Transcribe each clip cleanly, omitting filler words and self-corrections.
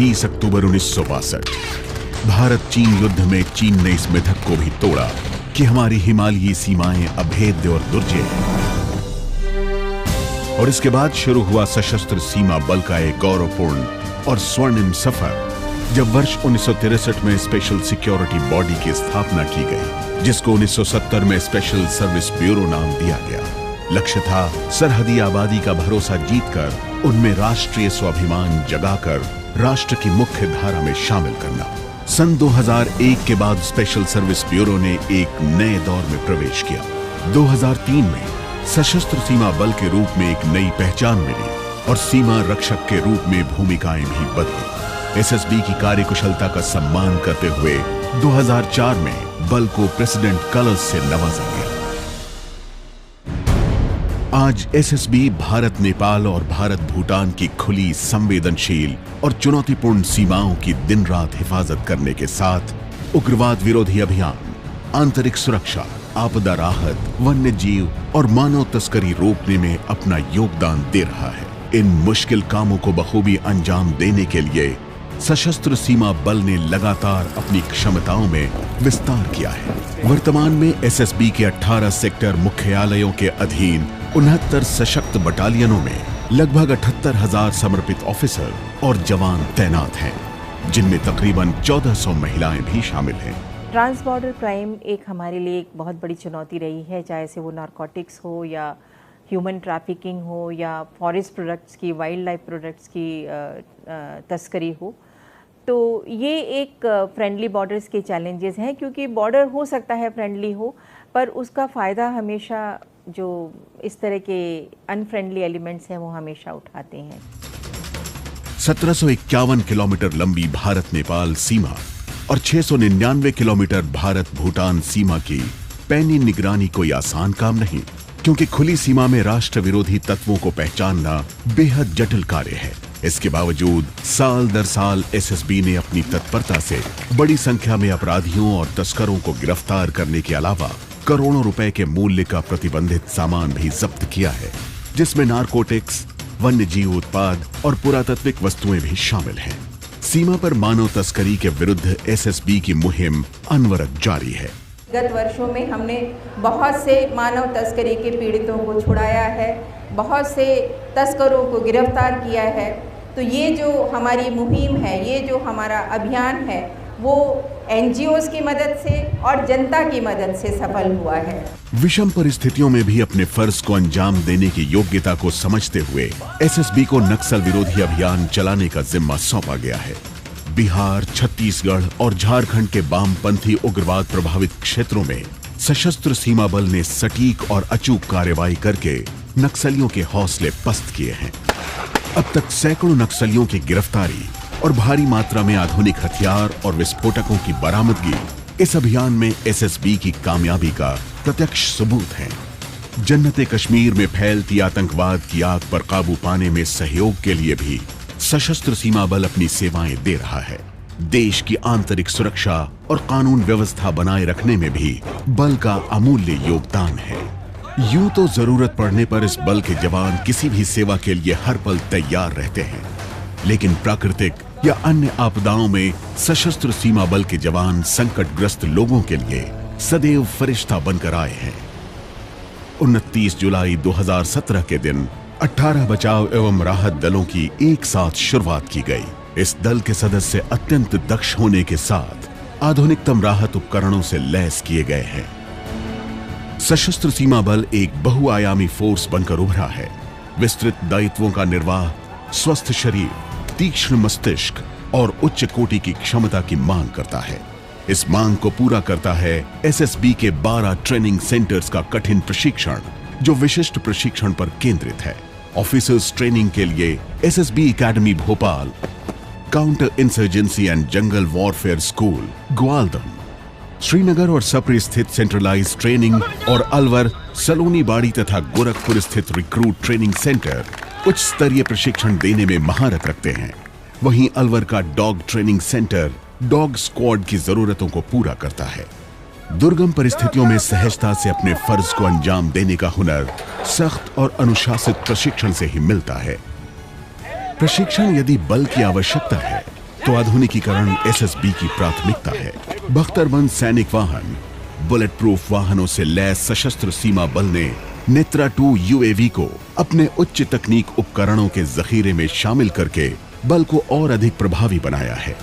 20 अक्टूबर 1962 भारत चीन युद्ध में चीन ने इस मिथक को भी तोड़ा कि हमारी हिमालयी सीमाएं अभेद्य और दुर्जय हैं। और इसके बाद शुरू हुआ सशस्त्र सीमा बल का एक गौरवपूर्ण और स्वर्णिम सफर, जब वर्ष 1963 में स्पेशल सिक्योरिटी बॉडी की स्थापना की गई, जिसको 1970 में स्पेशल सर्विस ब्यूरो नाम दिया गया। लक्ष्य था सरहदी आबादी का भरोसा जीतकर उनमें राष्ट्रीय स्वाभिमान जगाकर राष्ट्र की मुख्य धारा में शामिल करना। सन 2001 के बाद स्पेशल सर्विस ब्यूरो ने एक नए दौर में प्रवेश किया। 2003 में सशस्त्र सीमा बल के रूप में एक नई पहचान मिली और सीमा रक्षक के रूप में भूमिकाएं भी बदली। एसएसबी की कार्यकुशलता का सम्मान करते हुए 2004 में बल को प्रेसिडेंट कलर्स से नवाजा गया। आज एसएसबी भारत नेपाल और भारत भूटान की खुली, संवेदनशील और चुनौतीपूर्ण सीमाओं की दिन रात हिफाजत करने के साथ उग्रवाद विरोधी अभियान, आंतरिक सुरक्षा, आपदा राहत, वन्य जीव और मानव तस्करी रोकने में अपना योगदान दे रहा है। इन मुश्किल कामों को बखूबी अंजाम देने के लिए सशस्त्र सीमा बल ने लगातार अपनी क्षमताओं में विस्तार किया है। वर्तमान में एसएसबी के 18 सेक्टर मुख्यालयों के अधीन 69 सशक्त बटालियनों में लगभग 78,000 समर्पित ऑफिसर और जवान तैनात हैं, जिनमें तकरीबन 1400 महिलाएं भी शामिल हैं। ट्रांस बॉर्डर क्राइम एक हमारे लिए एक बहुत बड़ी चुनौती रही है, चाहे से वो नारकोटिक्स हो या ह्यूमन ट्रैफिकिंग हो या फॉरेस्ट प्रोडक्ट्स की, वाइल्ड लाइफ प्रोडक्ट्स की तस्करी हो। तो ये एक फ्रेंडली बॉर्डर्स के चैलेंजेस हैं, क्योंकि बॉर्डर हो सकता है फ्रेंडली हो, पर उसका फ़ायदा हमेशा जो इस तरह के अनफ्रेंडली एलिमेंट्स हैं वो हमेशा उठाते हैं। 1751 किलोमीटर लंबी भारत नेपाल सीमा और 699 किलोमीटर भारत भूटान सीमा की पैनी निगरानी कोई आसान काम नहीं, क्योंकि खुली सीमा में राष्ट्र विरोधी तत्वों को पहचानना बेहद जटिल कार्य है। इसके बावजूद साल दर साल एसएसबी ने अपनी तत्परता से बड़ी संख्या में अपराधियों और तस्करों को गिरफ्तार करने के अलावा करोड़ों रुपए के मूल्य का प्रतिबंधित सामान भी जब्त किया है, जिसमें नारकोटिक्स, वन्य जीव उत्पाद और पुरातत्विक वस्तुएं भी शामिल हैं। सीमा पर मानव तस्करी के विरुद्ध एसएसबी की मुहिम अनवरत जारी है। गत वर्षों में हमने बहुत से मानव तस्करी के पीड़ितों को छुड़ाया है, बहुत से तस्करों को गिरफ्तार किया है। तो ये जो हमारी मुहिम है, ये जो हमारा अभियान है, वो एनजीओज की मदद से और जनता की मदद से सफल हुआ है। विषम परिस्थितियों में भी अपने फर्ज को अंजाम देने की योग्यता को समझते हुए एसएसबी को नक्सल विरोधी अभियान चलाने का जिम्मा सौंपा गया है। बिहार, छत्तीसगढ़ और झारखंड के वामपंथी उग्रवाद प्रभावित क्षेत्रों में सशस्त्र सीमा बल ने सटीक और अचूक कार्रवाई करके नक्सलियों के हौसले पस्त किए हैं। अब तक सैकड़ों नक्सलियों की गिरफ्तारी और भारी मात्रा में आधुनिक हथियार और विस्फोटकों की बरामदगी इस अभियान में एसएसबी की कामयाबी का प्रत्यक्ष सबूत है। जन्नते कश्मीर में फैलती आतंकवाद की आग पर काबू पाने में सहयोग के लिए भी सशस्त्र सीमा बल अपनी सेवाएं दे रहा है। देश की आंतरिक सुरक्षा और कानून व्यवस्था बनाए रखने में भी बल का अमूल्य योगदान है। यूं तो जरूरत पड़ने पर इस बल के जवान किसी भी सेवा के लिए हर पल तैयार रहते हैं, लेकिन प्राकृतिक या अन्य आपदाओं में सशस्त्र सीमा बल के जवान संकटग्रस्त लोगों के लिए सदैव फरिश्ता बनकर आए हैं। 29 जुलाई 2017 के दिन 18 बचाव एवं राहत दलों की एक साथ शुरुआत की गई। इस दल के सदस्य अत्यंत दक्ष होने के साथ आधुनिकतम राहत उपकरणों से लैस किए गए हैं। सशस्त्र सीमा बल एक बहुआयामी फोर्स बनकर उभरा है। विस्तृत दायित्वों का निर्वाह, स्वस्थ शरीर, तीक्ष्ण मस्तिष्क और उच्च कोटि की क्षमता की मांग करता है। इस मांग को पूरा करता है एसएसबी के 12 ट्रेनिंग सेंटर्स का कठिन प्रशिक्षण, जो विशिष्ट प्रशिक्षण पर केंद्रित है। ऑफिसर्स ट्रेनिंग के लिए SSB academy Bhopal, counter insurgency and jungle warfare school Gwaldam, Srinagar और सप्री स्थित सेंट्रलाइज ट्रेनिंग और अलवर, सलोनी बाड़ी तथा गोरखपुर स्थित रिक्रूट ट्रेनिंग सेंटर उच्च स्तरीय प्रशिक्षण देने में महारत रखते हैं। वहीं अलवर का dog training centre dog squad की जरूरतों को पूरा करता है। दुर्गम परिस्थितियों में सहजता से अपने फर्ज को अंजाम देने का हुनर सख्त और अनुशासित प्रशिक्षण से ही मिलता है। प्रशिक्षण यदि बल की आवश्यकता है तो आधुनिकीकरण एसएसबी की प्राथमिकता है। बख्तरबंद सैनिक वाहन, बुलेट प्रूफ वाहनों से लैस सशस्त्र सीमा बल ने नेत्रा 2 यूएवी को अपने उच्च तकनीक उपकरणों के जखीरे में शामिल करके बल को और अधिक प्रभावी बनाया है।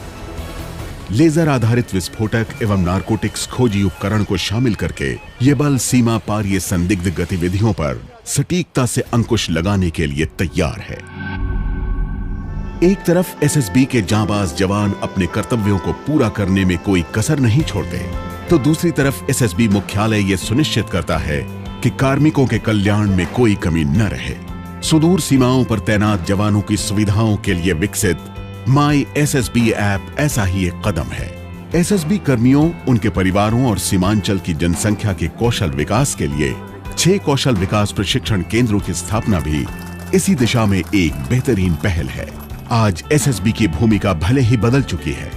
लेजर आधारित विस्फोटक एवं नारकोटिक्स खोजी उपकरण को शामिल करके ये बल सीमा पार ये संदिग्ध गतिविधियों पर सटीकता से अंकुश लगाने के लिए तैयार है। एक तरफ एसएसबी के जांबाज जवान अपने कर्तव्यों को पूरा करने में कोई कसर नहीं छोड़ते, तो दूसरी तरफ एसएसबी मुख्यालय ये सुनिश्चित करता है कि कार्मिकों के कल्याण में कोई कमी न रहे। सुदूर सीमाओं पर तैनात जवानों की सुविधाओं के लिए विकसित माई एसएसबी ऐप ऐसा ही एक कदम है। एसएसबी कर्मियों, उनके परिवारों और सीमांचल की जनसंख्या के कौशल विकास के लिए 6 कौशल विकास प्रशिक्षण केंद्रों की स्थापना भी इसी दिशा में एक बेहतरीन पहल है। आज एसएसबी की भूमिका भले ही बदल चुकी है,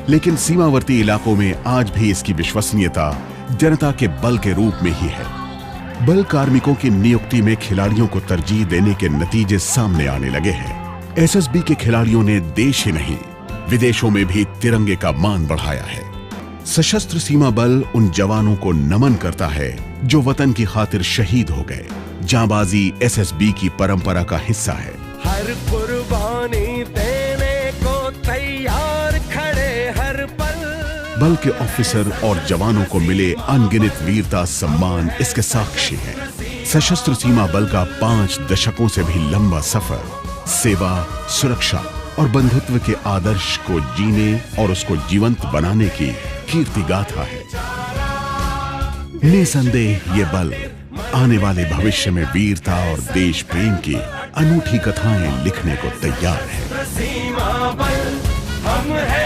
लेकिन सीमावर्ती इलाकों में आज भी इसकी विश्वसनीयता जनता के बल के रूप में ही है। बल कार्मिकों की नियुक्ति में खिलाड़ियों को तरजीह देने के नतीजे सामने आने लगे हैं। एसएसबी के खिलाड़ियों ने देश ही नहीं, विदेशों में भी तिरंगे का मान बढ़ाया है। सशस्त्र सीमा बल उन जवानों को नमन करता है जो वतन की खातिर शहीद हो गए। जांबाजी एसएसबी की परंपरा का हिस्सा है। हर कुर्बानी देने को तैयार खड़े हर पल। बल के ऑफिसर और जवानों को मिले अनगिनत वीरता सम्मान इसके साक्षी है। सशस्त्र सीमा बल का 5 दशकों से भी लंबा सफर सेवा, सुरक्षा और बंधुत्व के आदर्श को जीने और उसको जीवंत बनाने की कीर्ति गाथा है। निसंदेह ये बल आने वाले भविष्य में वीरता और देश प्रेम की अनूठी कथाएं लिखने को तैयार है। सीमा बल हम है।